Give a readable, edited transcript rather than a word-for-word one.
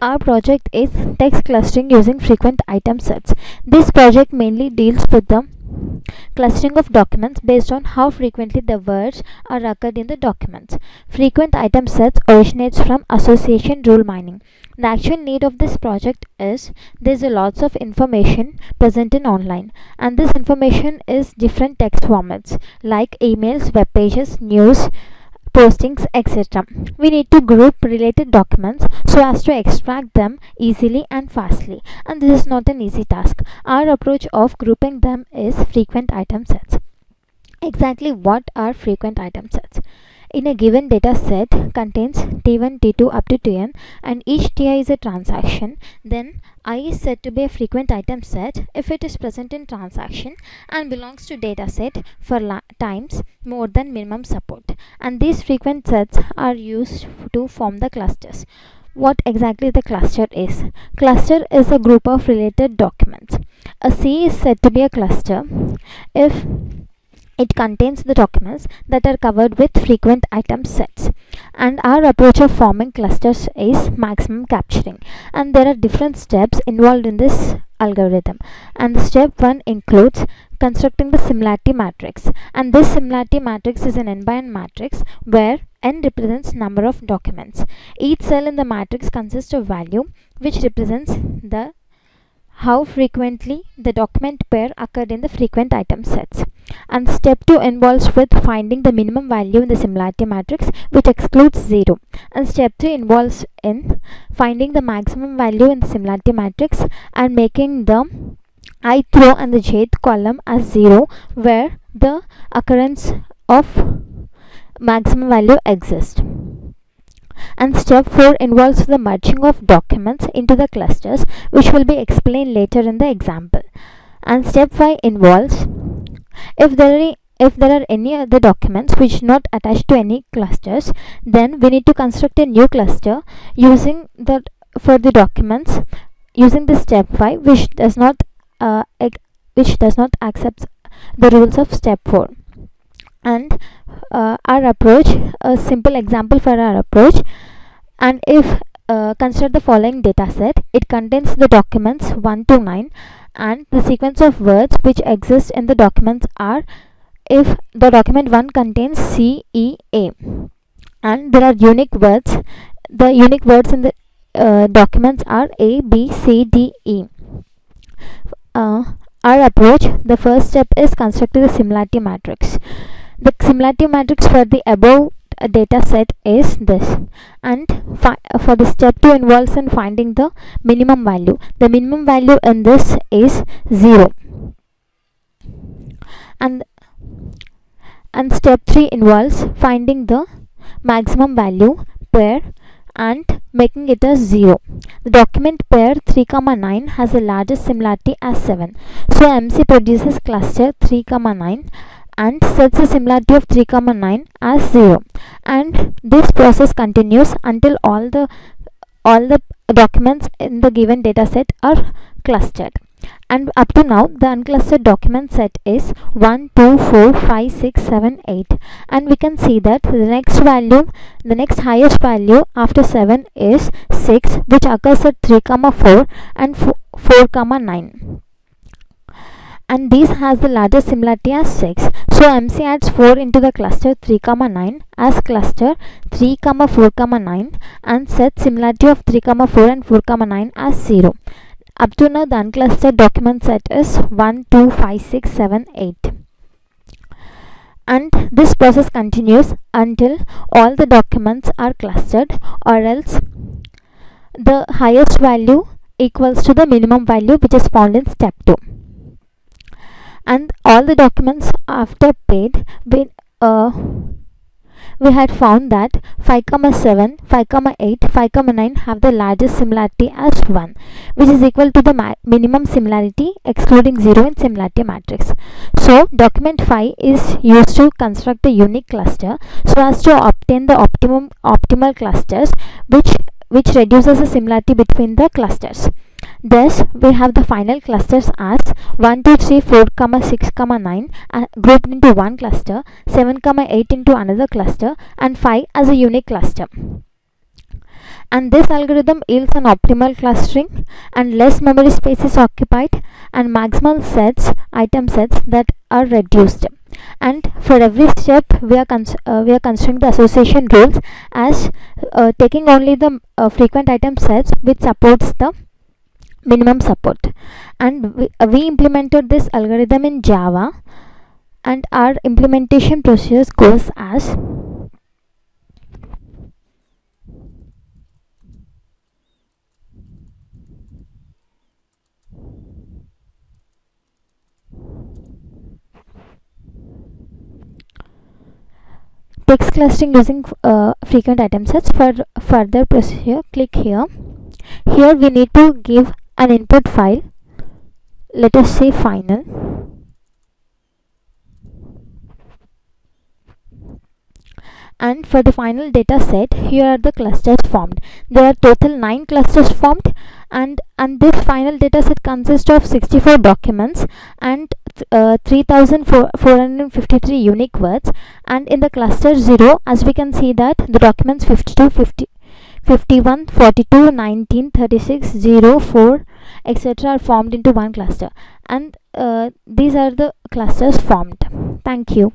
Our project is text clustering using frequent item sets. This project mainly deals with the clustering of documents based on how frequently the words are occurred in the documents. Frequent item sets originates from association rule mining. The actual need of this project is there's a lots of information present in online, and this information is different text formats like emails, web pages, news, postings, etc. We need to group related documents so as to extract them easily and fastly, and this is not an easy task. Our approach of grouping them is frequent item sets. Exactly what are frequent item sets? In a given data set contains T1, T2 up to Tn, and each Ti is a transaction, then I is said to be a frequent item set if it is present in transaction and belongs to data set for times more than minimum support. And these frequent sets are used to form the clusters. What exactly the cluster is? Cluster is a group of related documents. A C is said to be a cluster if it contains the documents that are covered with frequent item sets. And our approach of forming clusters is maximum capturing. And there are different steps involved in this algorithm. And the step 1 includes constructing the similarity matrix. And this similarity matrix is an n by n matrix where n represents number of documents. Each cell in the matrix consists of value which represents the how frequently the document pair occurred in the frequent item sets. And step 2 involves with finding the minimum value in the similarity matrix which excludes 0. And step 3 involves in finding the maximum value in the similarity matrix and making the ith row and the jth column as 0 where the occurrence of maximum value exists. And step 4 involves the merging of documents into the clusters, which will be explained later in the example. And step 5 involves if there are any other documents which not attached to any clusters, then we need to construct a new cluster using the for the documents using the step 5 which does not accept the rules of step 4. And our approach, a simple example for our approach, and if consider the following data set, it contains the documents 1 to 9 and the sequence of words which exist in the documents are if the document 1 contains C, E, A, and there are unique words. The unique words in the documents are A, B, C, D, E. Our approach, the first step is constructing the similarity matrix. The similarity matrix for the above data set is this, and for the step 2 involves in finding the minimum value. The minimum value in this is 0. And step 3 involves finding the maximum value pair and making it as 0. The document pair 3, 9 has the largest similarity as 7. So MC produces cluster 3, 9 and sets the similarity of 3, 9 as 0. And this process continues until all the documents in the given data set are clustered. And up to now the unclustered document set is 1, 2, 4, 5, 6, 7, 8, and we can see that the next highest value after 7 is 6, which occurs at 3, 4 and 4, 9. And this has the largest similarity as 6. So MC adds 4 into the cluster 3, 9 as cluster 3, 4, 9 and sets similarity of 3, 4 and 4, 9 as 0. Up to now the unclustered document set is 1, 2, 5, 6, 7, 8. And this process continues until all the documents are clustered, or else the highest value equals to the minimum value which is found in step 2. And all the documents after paid, we had found that 5, 7, 5, 8, 5, 9 have the largest similarity as 1, which is equal to the minimum similarity excluding 0 in similarity matrix. So document 5 is used to construct a unique cluster so as to obtain the optimal clusters which reduces the similarity between the clusters. Thus, we have the final clusters as 1, 2, 3, 4, 6, 9 grouped into one cluster, 7, 8 into another cluster, and 5 as a unique cluster. and this algorithm yields an optimal clustering, and less memory space is occupied, and maximal sets, item sets, that are reduced. And for every step we are considering the association rules as taking only the frequent item sets which supports the minimum support. And we implemented this algorithm in Java, and our implementation procedures goes as: text clustering using frequent item sets. For further procedure, click here. Here we need to give an input file, let us say final, and for the final data set, here are the clusters formed. There are total 9 clusters formed, and this final data set consists of 64 documents and 3453 unique words. And in the cluster 0, as we can see that the documents 52, 51, 42, 19, 36, 0, 4, etc. are formed into one cluster, and these are the clusters formed. Thank you.